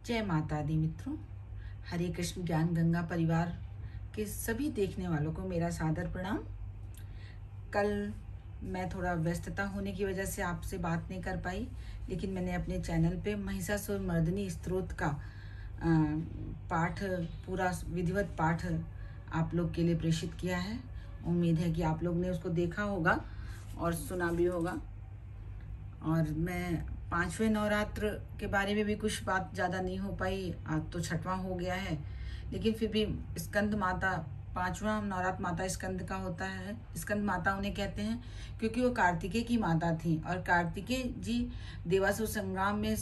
जय माता दी मित्रों। हरे कृष्ण ज्ञान गंगा परिवार के सभी देखने वालों को मेरा सादर प्रणाम। कल मैं थोड़ा व्यस्तता होने की वजह से आपसे बात नहीं कर पाई, लेकिन मैंने अपने चैनल पे महिषासुर मर्दिनी स्तोत्र का पाठ, पूरा विधिवत पाठ आप लोग के लिए प्रेषित किया है। उम्मीद है कि आप लोग ने उसको देखा होगा और सुना भी होगा। और मैं 5वें नवरात्र के बारे में भी कुछ बात ज़्यादा नहीं हो पाई, आज तो 6वां हो गया है, लेकिन फिर भी स्कंद माता 5वां नवरात्र माता स्कंद का होता है। स्कंद माता उन्हें कहते हैं क्योंकि वो कार्तिकेय की माता थी और कार्तिकेय जी देवासुर संग्राम में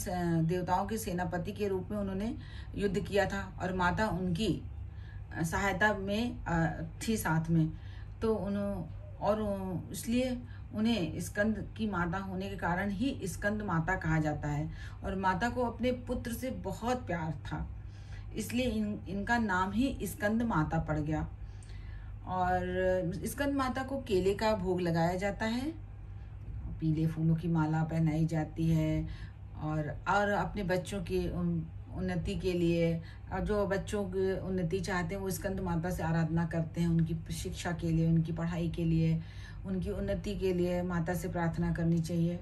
देवताओं के सेनापति के रूप में उन्होंने युद्ध किया था और माता उनकी सहायता में थी साथ में, तो और इसलिए उन्हें स्कंद की माता होने के कारण ही स्कंद माता कहा जाता है। और माता को अपने पुत्र से बहुत प्यार था, इसलिए इनका नाम ही स्कंद माता पड़ गया। और स्कंद माता को केले का भोग लगाया जाता है, पीले फूलों की माला पहनाई जाती है और अपने बच्चों की उन्नति के लिए, और जो बच्चों की उन्नति चाहते हैं वो स्कंद माता से आराधना करते हैं, उनकी शिक्षा के लिए, उनकी पढ़ाई के लिए, उनकी उन्नति के लिए माता से प्रार्थना करनी चाहिए।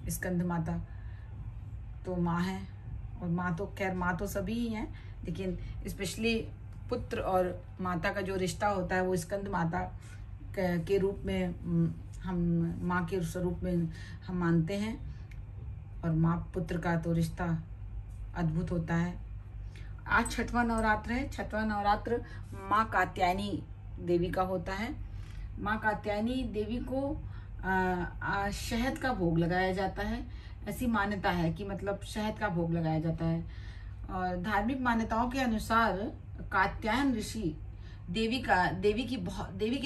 स्कंद माता तो माँ है, और माँ तो खैर माँ तो सभी ही हैं, लेकिन स्पेशली पुत्र और माता का जो रिश्ता होता है वो स्कंद माता के रूप में हम माँ के स्वरूप में हम मानते हैं। और माँ पुत्र का तो रिश्ता अद्भुत होता है। आज 6वां नवरात्र है। 6वां नवरात्र माँ कात्यायनी देवी का होता है। माँ कात्यायनी देवी को शहद का भोग लगाया जाता है। ऐसी मान्यता है कि मतलब शहद का भोग लगाया जाता है। और धार्मिक मान्यताओं के अनुसार कात्यायन ऋषि देवी के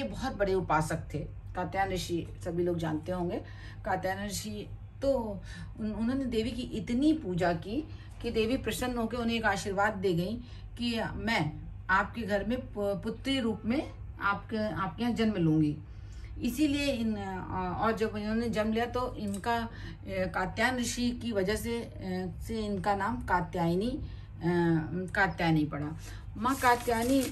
बहुत बड़े उपासक थे। कात्यायन ऋषि सभी लोग जानते होंगे। कात्यायन ऋषि तो उन्होंने देवी की इतनी पूजा की कि देवी प्रसन्न होकर उन्हें एक आशीर्वाद दे गई कि मैं आपके घर में पुत्री रूप में आपके यहाँ जन्म लूंगी। इसीलिए और जब इन्होंने जन्म लिया तो इनका कात्यायन ऋषि की वजह से इनका नाम कात्यायनी पड़ा। माँ कात्यायनी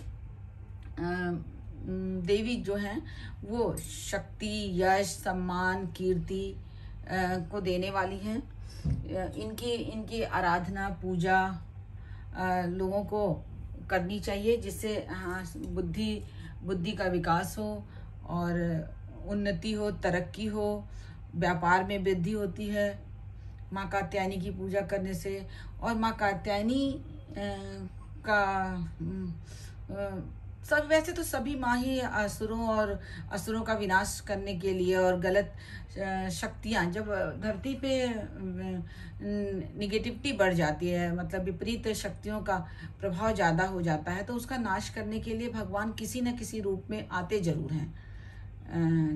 देवी जो हैं वो शक्ति, यश, सम्मान, कीर्ति को देने वाली हैं। इनकी आराधना, पूजा लोगों को करनी चाहिए, जिससे बुद्धि का विकास हो और उन्नति हो, तरक्की हो, व्यापार में वृद्धि होती है माँ कात्यायनी की पूजा करने से। और माँ कात्यायनी वैसे तो सभी माँ ही असुरों का विनाश करने के लिए और गलत शक्तियाँ, जब धरती पे निगेटिविटी बढ़ जाती है, मतलब विपरीत शक्तियों का प्रभाव ज़्यादा हो जाता है, तो उसका नाश करने के लिए भगवान किसी न किसी रूप में आते जरूर हैं।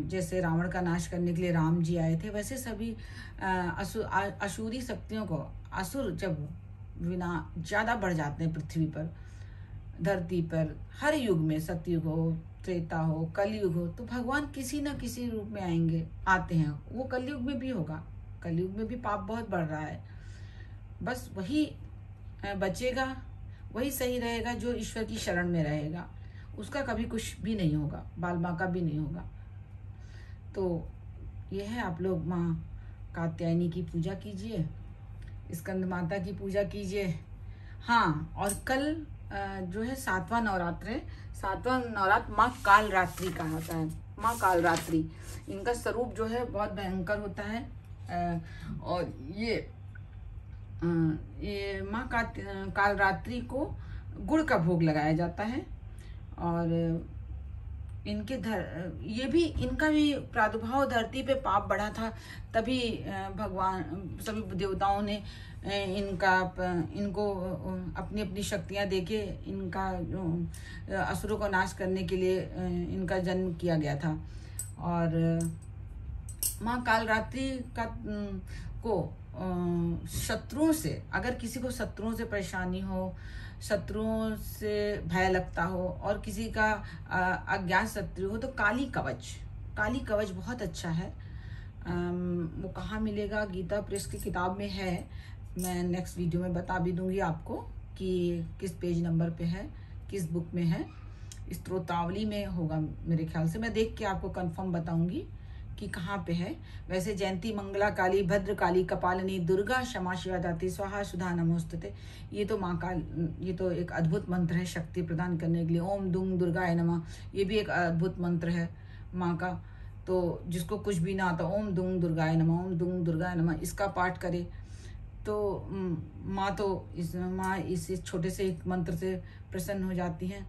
जैसे रावण का नाश करने के लिए राम जी आए थे, वैसे सभी असुरी शक्तियों को, असुर जब ज़्यादा बढ़ जाते हैं पृथ्वी पर, धरती पर, हर युग में, सतयुग हो, त्रेता हो, कलयुग हो, तो भगवान किसी न किसी रूप में आते हैं। वो कलयुग में भी होगा। कलयुग में भी पाप बहुत बढ़ रहा है। बस वही बचेगा, वही सही रहेगा जो ईश्वर की शरण में रहेगा। उसका कभी कुछ भी नहीं होगा, बाल माँ का भी नहीं होगा। तो ये है, आप लोग माँ कात्यायनी की पूजा कीजिए, स्कंद माता की पूजा कीजिए। हाँ, और कल जो है 7वां नवरात्र है। 7वां नवरात्र माँ कालरात्रि का होता है। माँ कालरात्रि, इनका स्वरूप जो है बहुत भयंकर होता है। और ये माँ कालरात्रि को गुड़ का भोग लगाया जाता है। और इनका भी प्रादुर्भाव धरती पे पाप बढ़ा था, तभी भगवान सभी देवताओं ने इनको अपनी अपनी शक्तियां देके इनका असुरों को नाश करने के लिए इनका जन्म किया गया था। और माँ कालरात्रि को शत्रुओं से, अगर किसी को शत्रुओं से परेशानी हो, शत्रुओं से भय लगता हो और किसी का अज्ञात शत्रु हो, तो काली कवच बहुत अच्छा है। वो कहाँ मिलेगा? गीता प्रेस की किताब में है, मैं नेक्स्ट वीडियो में बता भी दूंगी आपको। कि किस पेज नंबर पे है, किस बुक में है। स्त्रोतावली में होगा मेरे ख्याल से, मैं देख के आपको कंफर्म बताऊंगी कि कहाँ पे है। वैसे जयंती मंगला काली भद्र काली कपालिनी दुर्गा क्षमा शिवा दाती स्वाहा सुधा नमोस्तुते, ये तो माँ का, ये तो एक अद्भुत मंत्र है शक्ति प्रदान करने के लिए। ओम दुंग दुर्गाय नमः, ये भी एक अद्भुत मंत्र है माँ का। तो जिसको कुछ भी ना आता, ओम दुंग दुर्गाय नमः, ओम दुंग दुर्गाय नमः, इसका पाठ करे तो माँ तो माँ इस छोटे से एक मंत्र से प्रसन्न हो जाती हैं।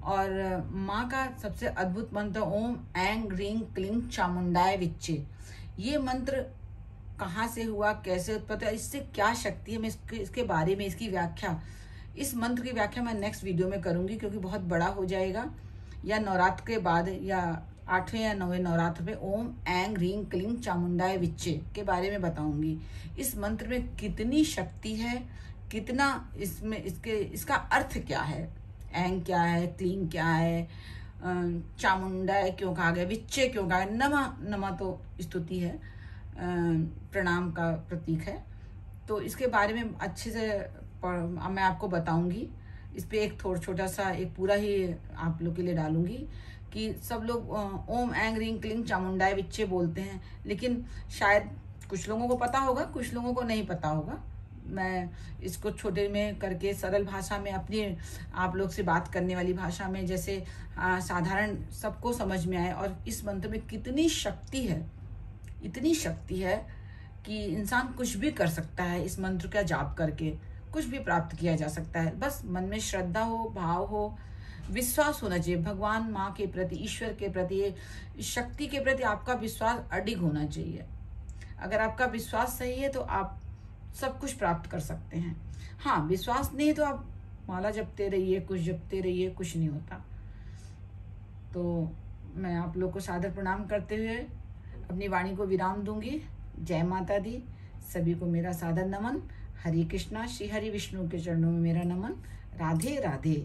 और माँ का सबसे अद्भुत मंत्र ओम ऐं ह्रीं क्लीं चामुंडाय विच्चे। ये मंत्र कहाँ से हुआ, कैसे उत्पत्ति है, इससे क्या शक्ति है, मैं इसके बारे में, इसकी व्याख्या, इस मंत्र की व्याख्या मैं नेक्स्ट वीडियो में करूँगी, क्योंकि बहुत बड़ा हो जाएगा। या नवरात्र के बाद, या 8वें या 9वें नवरात्र में ओम ऐं ह्रीं क्लीं चामुंडाय विच्चे के बारे में बताऊंगी। इस मंत्र में कितनी शक्ति है, कितना इसमें इसका अर्थ क्या है, ऐं क्या है, क्लीं क्या है, चामुंडा क्यों कहा गया, विच्चे क्यों कहा गया, नमा, नमा तो स्तुति है, प्रणाम का प्रतीक है। तो इसके बारे में अच्छे से मैं आपको बताऊंगी। इस पे एक थोड़ा छोटा सा एक पूरा ही आप लोग के लिए डालूंगी कि सब लोग ओम ऐं ह्रीं क्लीं चामुंडाय विच्चे बोलते हैं, लेकिन शायद कुछ लोगों को पता होगा, कुछ लोगों को नहीं पता होगा। मैं इसको छोटे में करके सरल भाषा में, अपनी आप लोग से बात करने वाली भाषा में, जैसे साधारण सबको समझ में आए। और इस मंत्र में कितनी शक्ति है, इतनी शक्ति है कि इंसान कुछ भी कर सकता है। इस मंत्र का जाप करके कुछ भी प्राप्त किया जा सकता है। बस मन में श्रद्धा हो, भाव हो, विश्वास होना चाहिए भगवान माँ के प्रति, ईश्वर के प्रति, शक्ति के प्रति आपका विश्वास अडिग होना चाहिए। अगर आपका विश्वास सही है तो आप सब कुछ प्राप्त कर सकते हैं। हाँ, विश्वास नहीं है तो आप माला जपते रहिए, कुछ जपते रहिए, कुछ नहीं होता। तो मैं आप लोग को सादर प्रणाम करते हुए अपनी वाणी को विराम दूंगी। जय माता दी, सभी को मेरा सादर नमन। हरे कृष्णा, श्री हरि विष्णु के चरणों में मेरा नमन। राधे राधे।